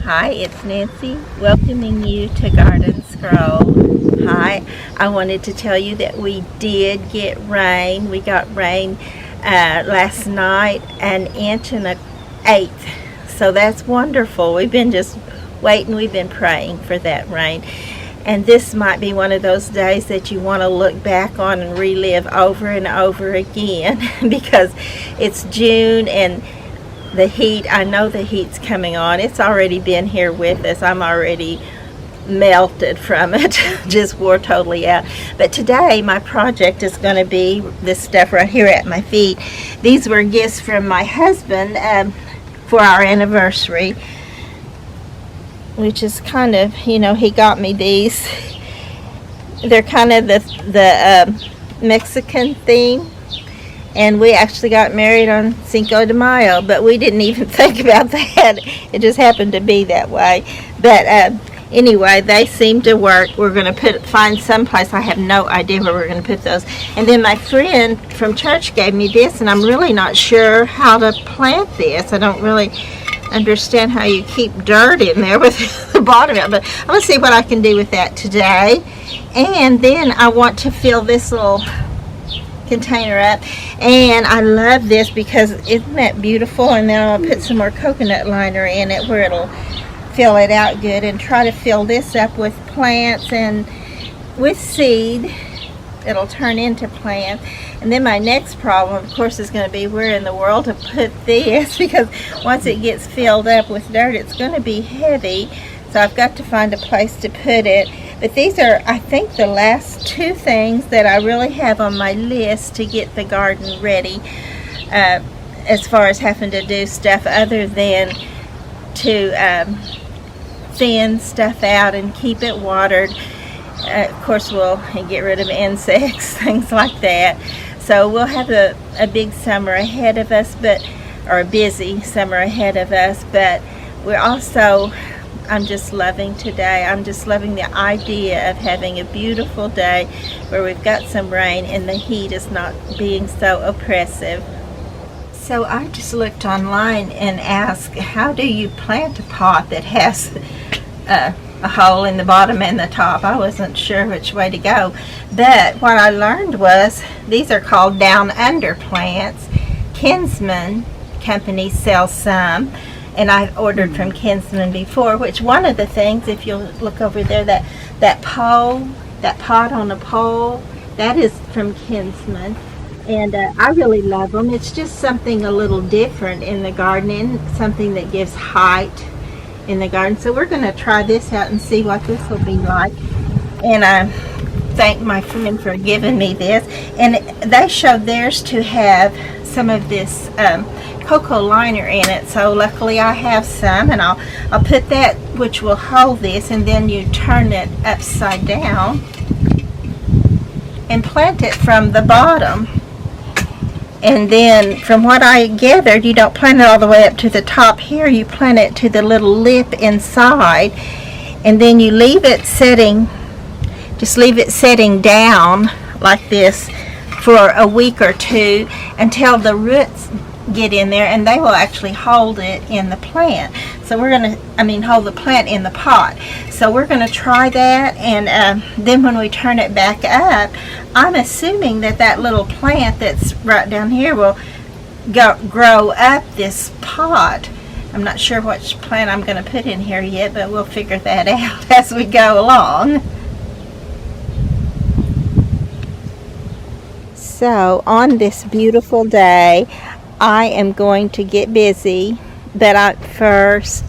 Hi, it's Nancy welcoming you to Garden Scroll. Hi, I wanted to tell you that we did get rain. We got rain last night, an inch and an eighth. So that's wonderful. We've been just waiting, we've been praying for that rain. And this might be one of those days that you want to look back on and relive over and over again because it's June and the heat, I know the heat's coming on. It's already been here with us. I'm already melted from it. Just wore totally out. But today my project is going to be this stuff right here at my feet. These were gifts from my husband for our anniversary, which is kind of, he got me these. They're kind of the Mexican theme. And we actually got married on Cinco de Mayo, but we didn't even think about that. It just happened to be that way. But anyway, they seem to work. We're going to find someplace. I have no idea where we're going to put those. And then my friend from church gave me this, and I'm really not sure how to plant this. I don't really understand how you keep dirt in there with the bottom of it. But I'm going to see what I can do with that today. And then I want to fill this little container up, and I love this because isn't that beautiful? And then I'll put some more coconut liner in it where it'll fill it out good, and try to fill this up with plants and with seed. It'll turn into plants. And then my next problem, of course, is going to be where in the world to put this, because once it gets filled up with dirt, it's going to be heavy. So I've got to find a place to put it. But these are, I think, the last two things that I really have on my list to get the garden ready, as far as having to do stuff other than to thin stuff out and keep it watered. Of course, we'll get rid of insects, things like that. So we'll have a big summer ahead of us, or a busy summer ahead of us, but we're also, I'm just loving today. I'm just loving the idea of having a beautiful day where we've got some rain and the heat is not being so oppressive. So I just looked online and asked, how do you plant a pot that has a hole in the bottom and the top? I wasn't sure which way to go. But what I learned was these are called down under plants. Kinsman Company sells some. And I've ordered from Kinsman before, which one of the things, if you'll look over there, that pot on a pole, that is from Kinsman. And I really love them. It's just something a little different in the garden, something that gives height in the garden. So we're going to try this out and see what this will be like. And I thank my friend for giving me this. And they showed theirs to have some of this cocoa liner in it, so luckily I have some, and I'll put that, which will hold this, and then you turn it upside down and plant it from the bottom. And then from what I gathered, you don't plant it all the way up to the top here, you plant it to the little lip inside, and then you leave it setting, just leave it setting down like this for a week or two until the roots get in there, and they will actually hold it in the plant. So we're going to, hold the plant in the pot. So we're going to try that, and then when we turn it back up, I'm assuming that little plant that's right down here will grow up this pot. I'm not sure which plant I'm going to put in here yet, but we'll figure that out as we go along. So on this beautiful day, I am going to get busy, but first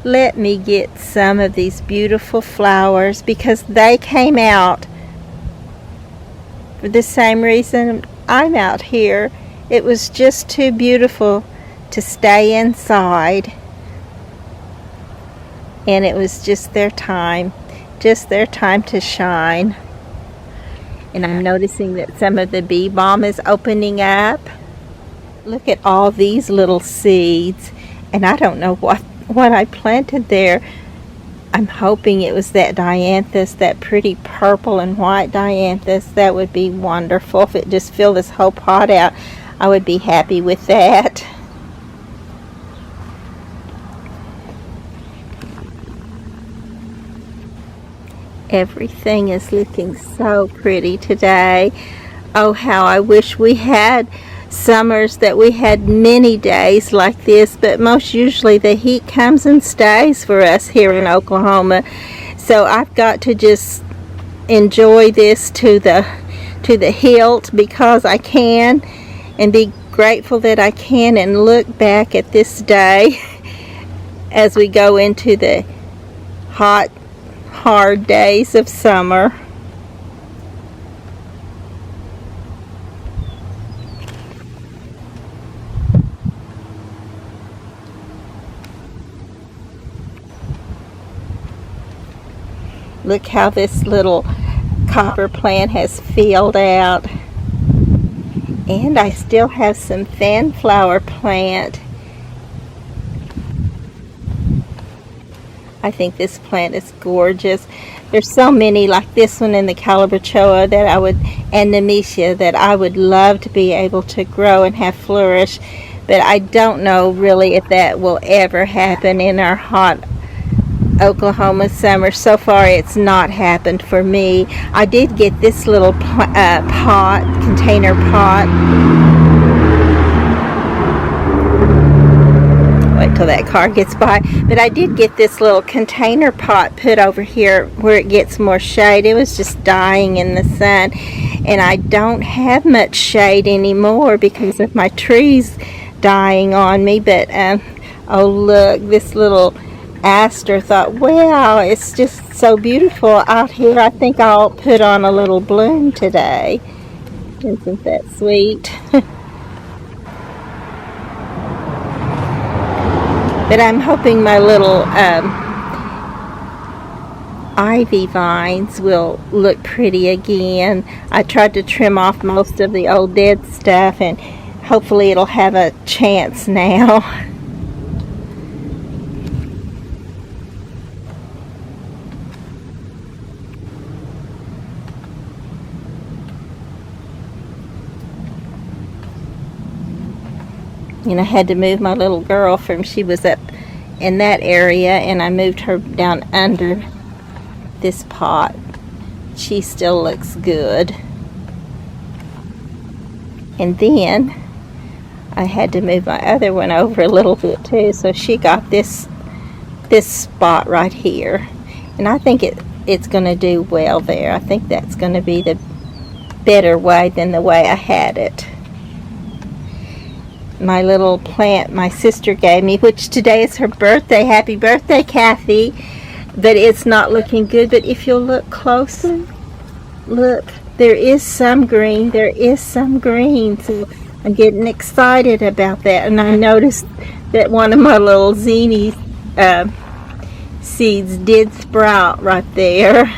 let me get some of these beautiful flowers, because they came out for the same reason I'm out here. It was just too beautiful to stay inside, and it was just their time to shine. And I'm noticing that some of the bee balm is opening up. Look at all these little seeds, and I don't know what I planted there. I'm hoping it was that dianthus, that pretty purple and white dianthus. That would be wonderful. If it just filled this whole pot out, I would be happy with that. Everything is looking so pretty today. Oh, how I wish we had summers that we had many days like this, but most usually the heat comes and stays for us here in Oklahoma. So I've got to just enjoy this to the hilt because I can, and be grateful that I can, and look back at this day as we go into the hot, hard days of summer. Look how this little copper plant has filled out. And I still have some fanflower plant. I think this plant is gorgeous. There's so many like this one in the calabachoa that and Nemesia that I would love to be able to grow and have flourish. But I don't know really if that will ever happen in our hot Oklahoma summer. So far it's not happened for me. I did get this little container pot. Wait till that car gets by. But I did get this little container pot put over here where it gets more shade. It was just dying in the sun, and I don't have much shade anymore because of my trees dying on me. But oh look, this little aster thought, wow, it's just so beautiful out here. I think I'll put on a little bloom today. Isn't that sweet? But I'm hoping my little ivy vines will look pretty again. I tried to trim off most of the old dead stuff, and hopefully it'll have a chance now. And I had to move my little girl she was up in that area, and I moved her down under this pot. She still looks good. And then I had to move my other one over a little bit too, so she got this spot right here. And I think it's going to do well there. I think that's going to be the better way than the way I had it. My little plant my sister gave me, which today is her birthday. Happy birthday, Kathy. But it's not looking good. But if you'll look closer, look, there is some green. There is some green. So I'm getting excited about that. And I noticed that one of my little zini seeds did sprout right there.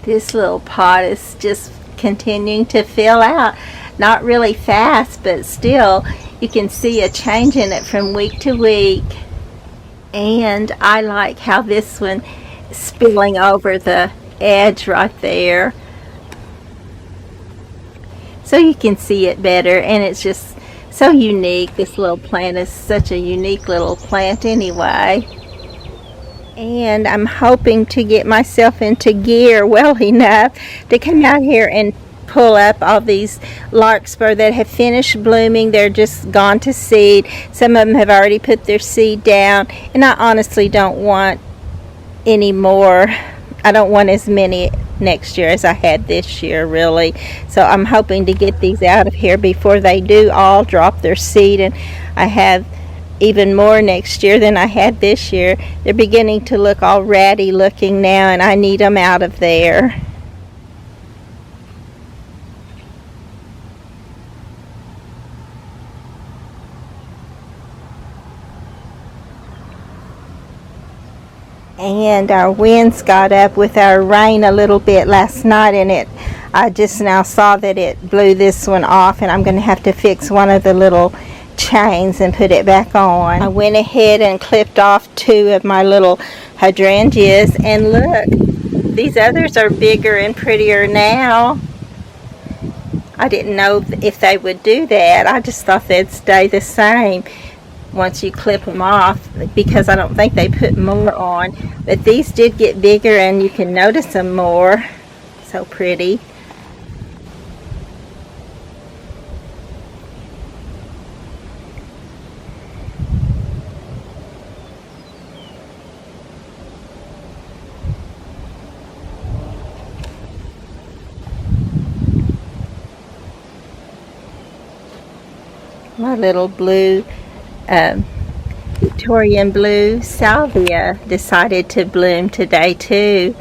This little pot is just continuing to fill out. Not really fast, but still you can see a change in it from week to week. And I like how this one is spilling over the edge right there, so you can see it better. And it's just so unique. This little plant is such a unique little plant anyway. And I'm hoping to get myself into gear well enough to come out here and pull up all these larkspur that have finished blooming. They're just gone to seed. Some of them have already put their seed down, and I honestly don't want any more. I don't want as many next year as I had this year, really. So I'm hoping to get these out of here before they do all drop their seed, and I have even more next year than I had this year. They're beginning to look all ratty looking now, and I need them out of there. And our winds got up with our rain a little bit last night, and I just now saw that it blew this one off, and I'm going to have to fix one of the little chains and put it back on. I went ahead and clipped off 2 of my little hydrangeas, and look, these others are bigger and prettier now. I didn't know if they would do that. I just thought they'd stay the same once you clip them off, because I don't think they put more on. But these did get bigger, and you can notice them more. So pretty. My little blue Victorian blue salvia decided to bloom today too.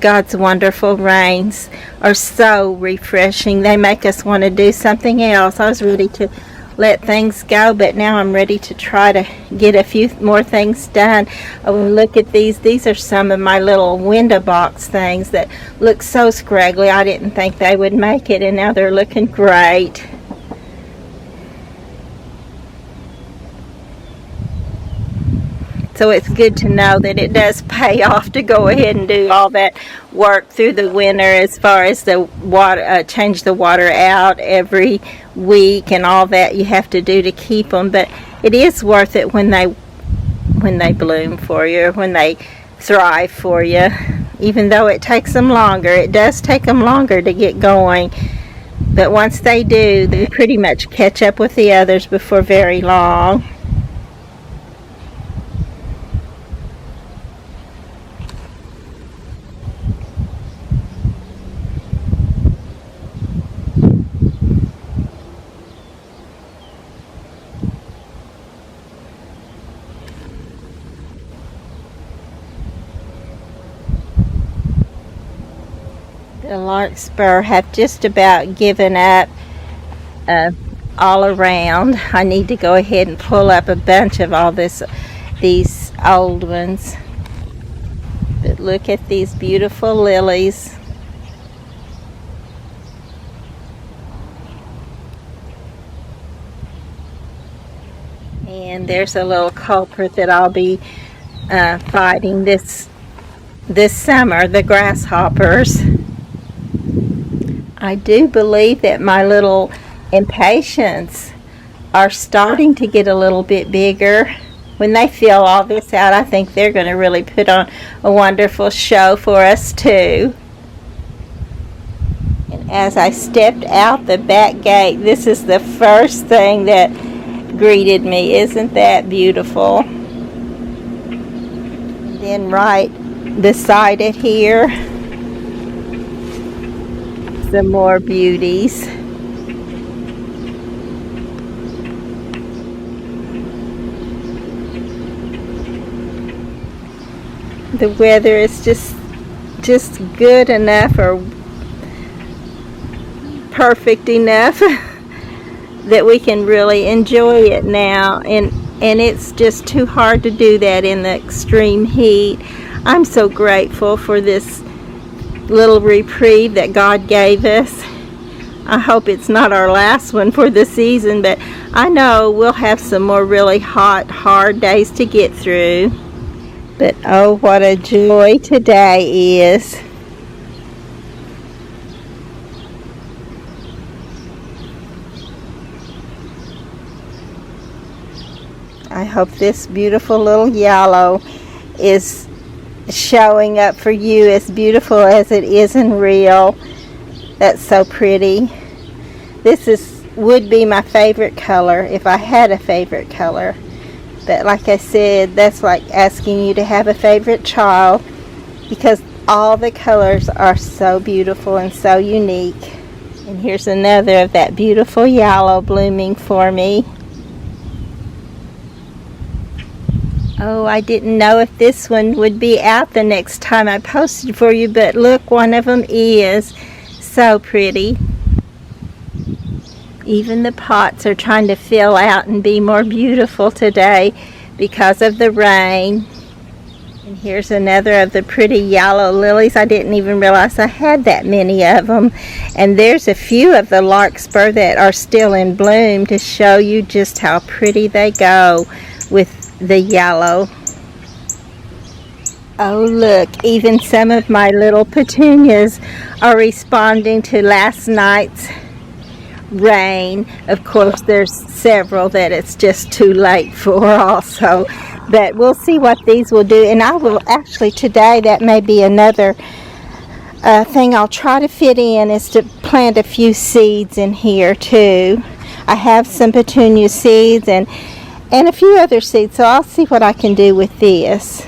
God's wonderful rains are so refreshing. They make us want to do something else. I was ready to let things go, but now I'm ready to try to get a few more things done. Oh, look at these. These are some of my little window box things that look so scraggly. I didn't think they would make it, and now they're looking great. So it's good to know that it does pay off to go ahead and do all that work through the winter, as far as the water, change the water out every week and all that you have to do to keep them. But it is worth it when they bloom for you, when they thrive for you. Even though it takes them longer, it does take them longer to get going. But once they do, they pretty much catch up with the others before very long. The larkspur have just about given up all around. I need to go ahead and pull up a bunch of all these old ones. But look at these beautiful lilies. And there's a little culprit that I'll be fighting this summer, the grasshoppers. I do believe that my little impatiens are starting to get a little bit bigger. When they fill all this out, I think they're going to really put on a wonderful show for us too. And as I stepped out the back gate, this is the first thing that greeted me. Isn't that beautiful? And then right beside it here, some more beauties. The weather is just good enough, or perfect enough that we can really enjoy it now, and it's just too hard to do that in the extreme heat. I'm so grateful for this little reprieve that God gave us. I hope it's not our last one for the season, but I know we'll have some more really hot, hard days to get through. But oh, what a joy today is. I hope this beautiful little yellow is showing up for you as beautiful as it is in real. That's so pretty. This would be my favorite color if I had a favorite color. But like I said, that's like asking you to have a favorite child, because all the colors are so beautiful and so unique. And here's another of that beautiful yellow blooming for me. Oh, I didn't know if this one would be out the next time I posted for you, but look, one of them is. So pretty. Even the pots are trying to fill out and be more beautiful today because of the rain. And here's another of the pretty yellow lilies. I didn't even realize I had that many of them. And there's a few of the larkspur that are still in bloom to show you just how pretty they go with the yellow. Oh look, even some of my little petunias are responding to last night's rain. Of course, there's several that it's just too late for also. But we'll see what these will do. And I will actually today, that may be another thing I'll try to fit in, is to plant a few seeds in here too. I have some petunia seeds and a few other seeds, so I'll see what I can do with this.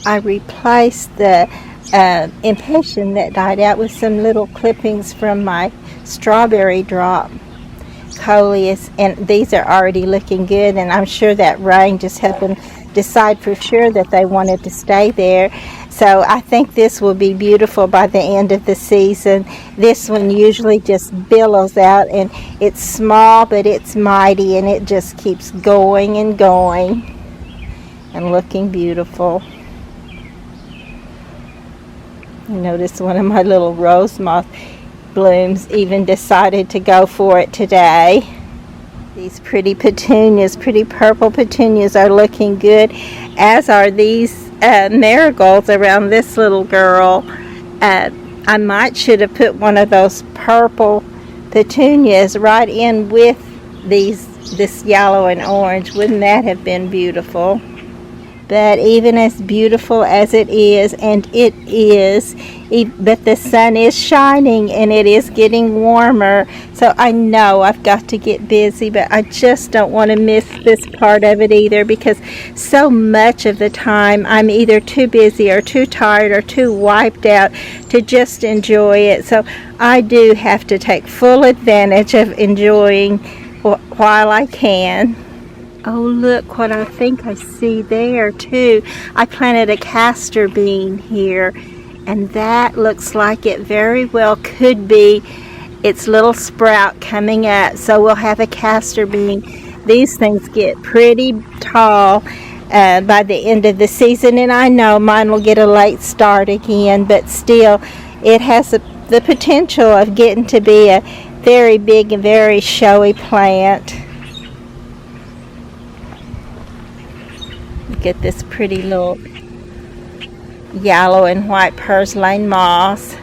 I replaced the impatiens that died out with some little clippings from my strawberry drop coleus, and these are already looking good, and I'm sure that rain just helped them decide for sure that they wanted to stay there. So I think this will be beautiful by the end of the season. This one usually just billows out, and it's small but it's mighty, and it just keeps going and going and looking beautiful. Notice one of my little rose moth blooms even decided to go for it today. These pretty petunias, pretty purple petunias, are looking good, as are these marigolds around this little girl. I should have put one of those purple petunias right in with this yellow and orange. Wouldn't that have been beautiful? But even as beautiful as it is, and it is, but the sun is shining and it is getting warmer, so I know I've got to get busy, but I just don't want to miss this part of it either, because so much of the time I'm either too busy or too tired or too wiped out to just enjoy it. So I do have to take full advantage of enjoying while I can. Oh, look what I think I see there too. I planted a castor bean here, and that looks like it very well could be its little sprout coming up. So we'll have a castor bean. These things get pretty tall by the end of the season, and I know mine will get a late start again, but still it has the potential of getting to be a very big and very showy plant. Look at this pretty little yellow and white purslane moss.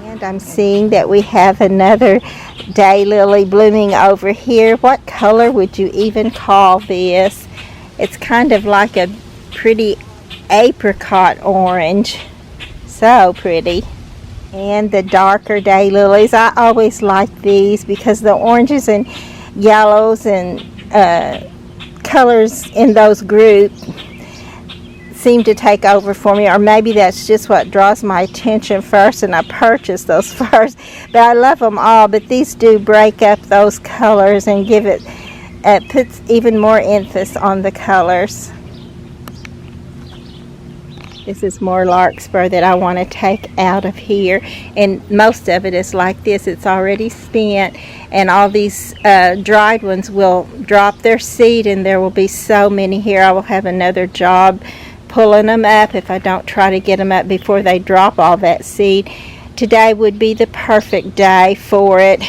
And I'm seeing that we have another daylily blooming over here. What color would you even call this? It's kind of like a pretty apricot orange. So pretty. And the darker daylilies, I always like these because the oranges and yellows and colors in those groups seem to take over for me, or maybe that's just what draws my attention first and I purchase those first. But I love them all, but these do break up those colors and give it puts even more emphasis on the colors. This is more larkspur that I want to take out of here, and most of it is like this. It's already spent, and all these dried ones will drop their seed, and there will be so many here. I will have another job pulling them up if I don't try to get them up before they drop all that seed. Today would be the perfect day for it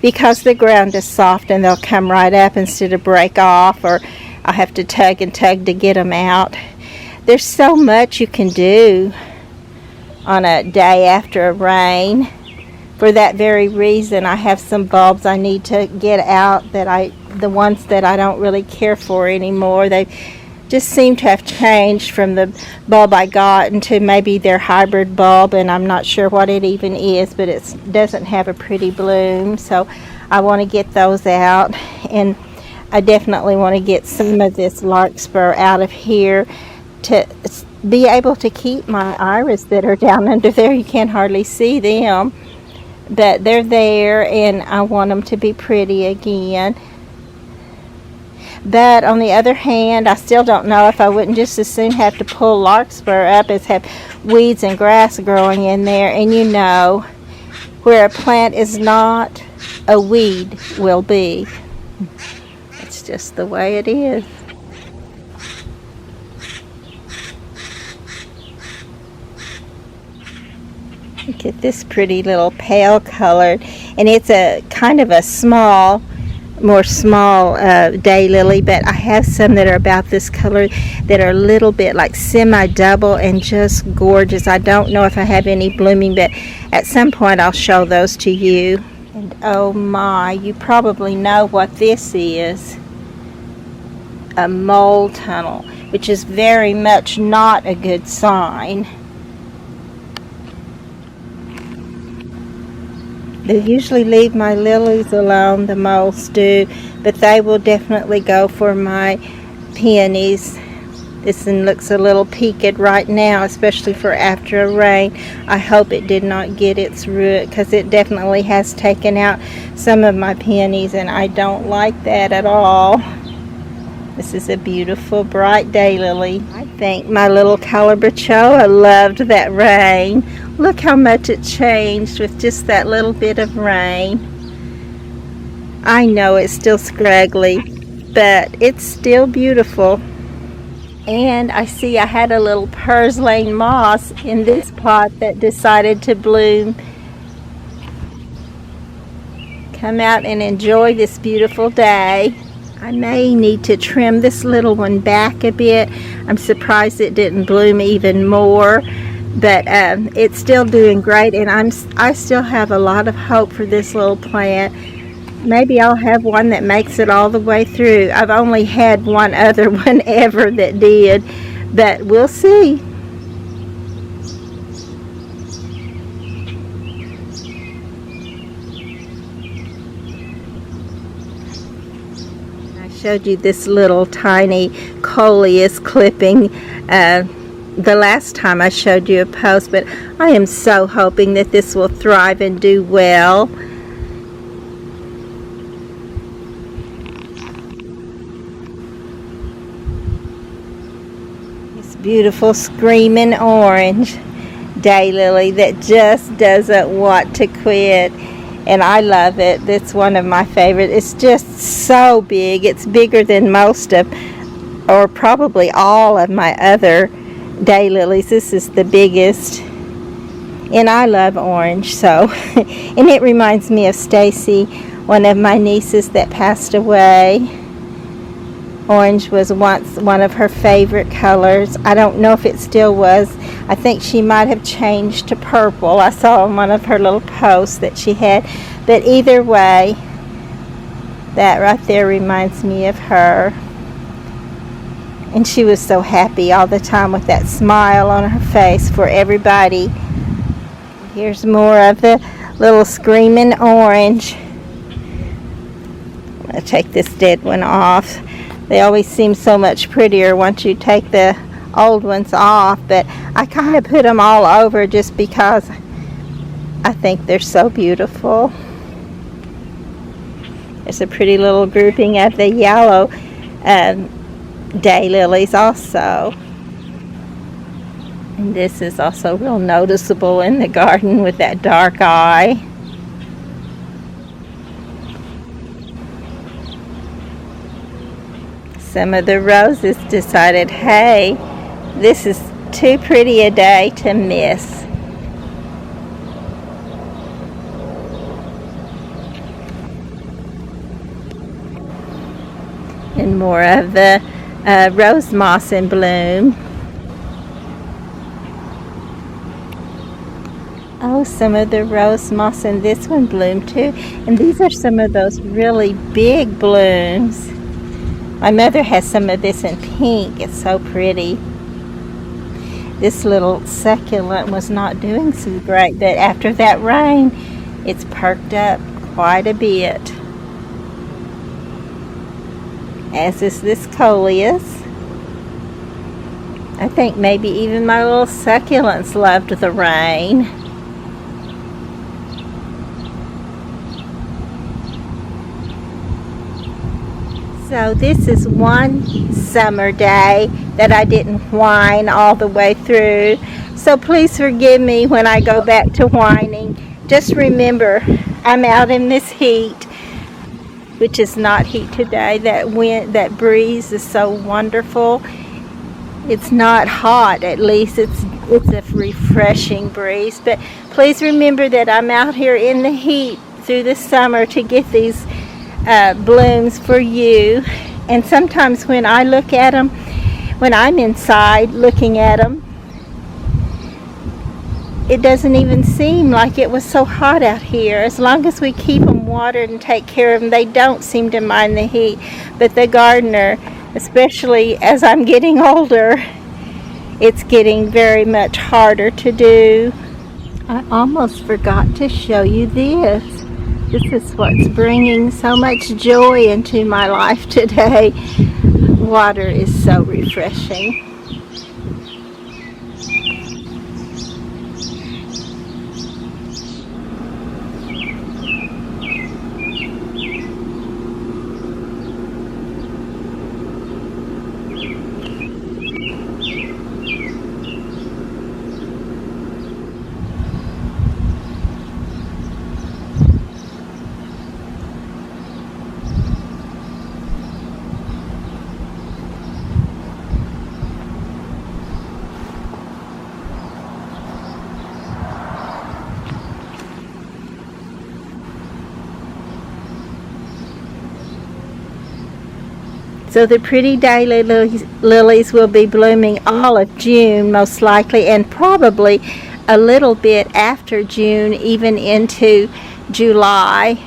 because the ground is soft and they'll come right up instead of break off, or I'll have to tug and tug to get them out. There's so much you can do on a day after a rain. For that very reason, I have some bulbs I need to get out, the ones that I don't really care for anymore. They just seem to have changed from the bulb I got into maybe their hybrid bulb, and I'm not sure what it even is, but it doesn't have a pretty bloom, so I want to get those out. And I definitely want to get some of this larkspur out of here to be able to keep my iris that are down under there. You can't hardly see them, but they're there, and I want them to be pretty again. But on the other hand, I still don't know if I wouldn't just as soon have to pull larkspur up as have weeds and grass growing in there. And you know, where a plant is not, a weed will be. It's just the way it is. Look at this pretty little pale colored, and it's a kind of a small daylily, but I have some that are about this color that are a little bit like semi-double and just gorgeous. I don't know if I have any blooming, but at some point I'll show those to you. And oh my, you probably know what this is. A mole tunnel, which is very much not a good sign. They usually leave my lilies alone, the moles do, but they will definitely go for my peonies. This one looks a little peaked right now, especially for after a rain. I hope it did not get its root, because it definitely has taken out some of my peonies, and I don't like that at all. This is a beautiful bright daylily. I think my little calabachoa loved that rain. Look how much it changed with just that little bit of rain. I know it's still scraggly, but it's still beautiful. And I see I had a little purslane moss in this pot that decided to bloom. Come out and enjoy this beautiful day. I may need to trim this little one back a bit. I'm surprised it didn't bloom even more, but it's still doing great, and I still have a lot of hope for this little plant. Maybe I'll have one that makes it all the way through. I've only had one other one ever that did, but we'll see. Showed you this little tiny coleus clipping the last time I showed you a post, but I am so hoping that this will thrive and do well. This beautiful screaming orange daylily that just doesn't want to quit. And I love it. It's one of my favorites. It's just so big. It's bigger than most of, or probably all of my other daylilies. This is the biggest. And I love orange, so. And it reminds me of Stacy, one of my nieces that passed away. Orange was once one of her favorite colors. I don't know if it still was. I think she might have changed to purple. I saw on one of her little posts that she had. But either way, that right there reminds me of her. And she was so happy all the time with that smile on her face for everybody. Here's more of the little screaming orange. I'm going to take this dead one off. They always seem so much prettier once you take the old ones off, but I kind of put them all over just because I think they're so beautiful. There's a pretty little grouping of the yellow daylilies also. And this is also real noticeable in the garden with that dark eye. Some of the roses decided, hey, this is too pretty a day to miss. And more of the rose moss in bloom. Oh, some of the rose moss in this one bloomed too. And these are some of those really big blooms. My mother has some of this in pink. It's so pretty. This little succulent was not doing so great, but after that rain, it's perked up quite a bit. as is this coleus. I think maybe even my little succulents loved the rain. So this is one summer day that I didn't whine all the way through. So please forgive me when I go back to whining. Just remember, I'm out in this heat, which is not heat today. That wind, that breeze is so wonderful. It's not hot, at least it's a refreshing breeze. But please remember that I'm out here in the heat through the summer to get these blooms for you. And sometimes when I look at them, when I'm inside looking at them, it doesn't even seem like it was so hot out here. As long as we keep them watered and take care of them, they don't seem to mind the heat. But the gardener, especially as I'm getting older, it's getting very much harder to do. I almost forgot to show you this. This is what's bringing so much joy into my life today. Water is so refreshing. So the pretty daylilies will be blooming all of June most likely, and probably a little bit after June, even into July.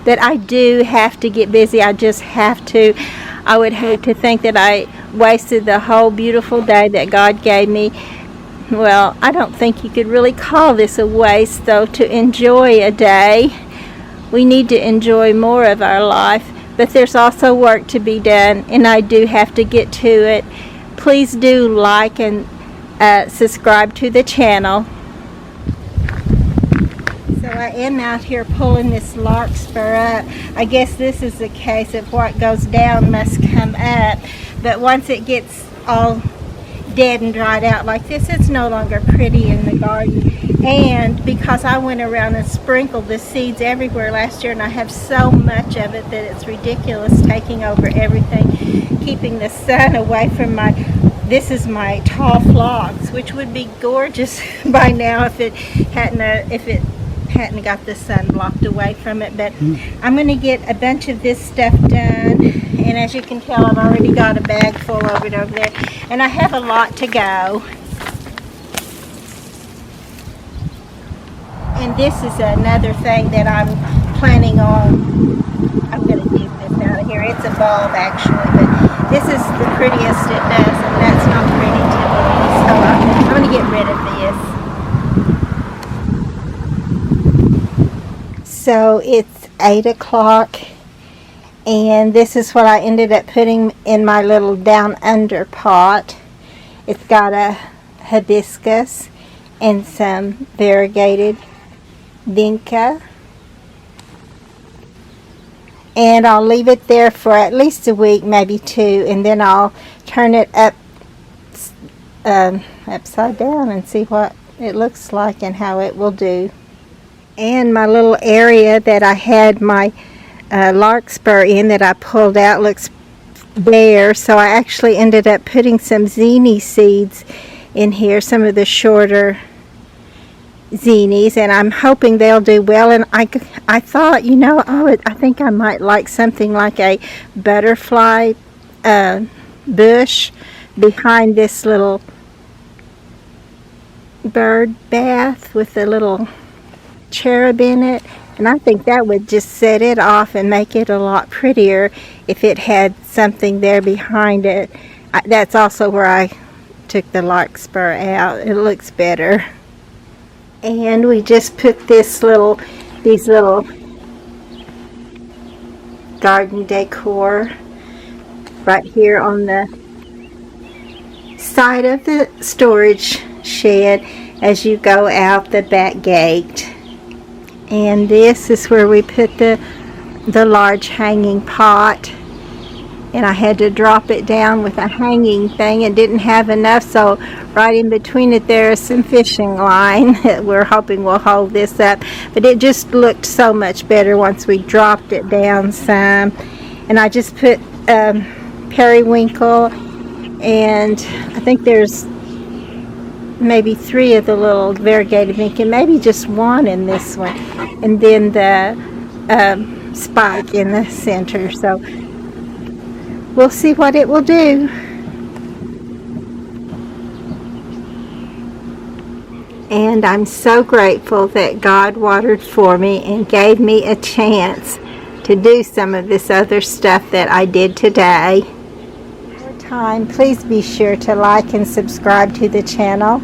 That I do have to get busy. I just have to. I would hate to think that I wasted the whole beautiful day that God gave me. Well, I don't think you could really call this a waste, though, to enjoy a day. We need to enjoy more of our life, but there's also work to be done, and I do have to get to it. Please do like and subscribe to the channel. So I am out here pulling this larkspur up. I guess this is the case of what goes down must come up, but once it gets all dead and dried out like this, it's no longer pretty in the garden. And because I went around and sprinkled the seeds everywhere last year, and I have so much of it that it's ridiculous, taking over everything, keeping the sun away from this is my tall phlox, which would be gorgeous by now if it hadn't got the sun blocked away from it. But I'm going to get a bunch of this stuff done, and as you can tell, I've already got a bag full of it over there, and I have a lot to go. And this is another thing that I'm planning on. I'm going to dig this out of here. It's a bulb actually, but this is the prettiest it does, and that's not pretty to me, so I'm going to get rid of this. So it's 8 o'clock, and this is what I ended up putting in my little down under pot. It's got a hibiscus and some variegated vinca, and I'll leave it there for at least a week, maybe 2, and then I'll turn it upside down and see what it looks like and how it will do. And my little area that I had my larkspur in that I pulled out looks bare, so I actually ended up putting some zinnia seeds in here, some of the shorter zinnias, and I'm hoping they'll do well. And I thought, you know, I think I might like something like a butterfly bush behind this little bird bath with a little cherub in it, and I think that would just set it off and make it a lot prettier if it had something there behind it. That's also where I took the larkspur out. It looks better. And we just put these little garden decor right here on the side of the storage shed as you go out the back gate. And this is where we put the large hanging pot, and I had to drop it down with a hanging thing and didn't have enough, so right in between it there is some fishing line that we're hoping will hold this up, but it just looked so much better once we dropped it down some. And I just put periwinkle, and I think there's maybe 3 of the little variegated pink and maybe just 1 in this one, and then the spike in the center. So we'll see what it will do. And I'm so grateful that God watered for me and gave me a chance to do some of this other stuff that I did today. Please be sure to like and subscribe to the channel.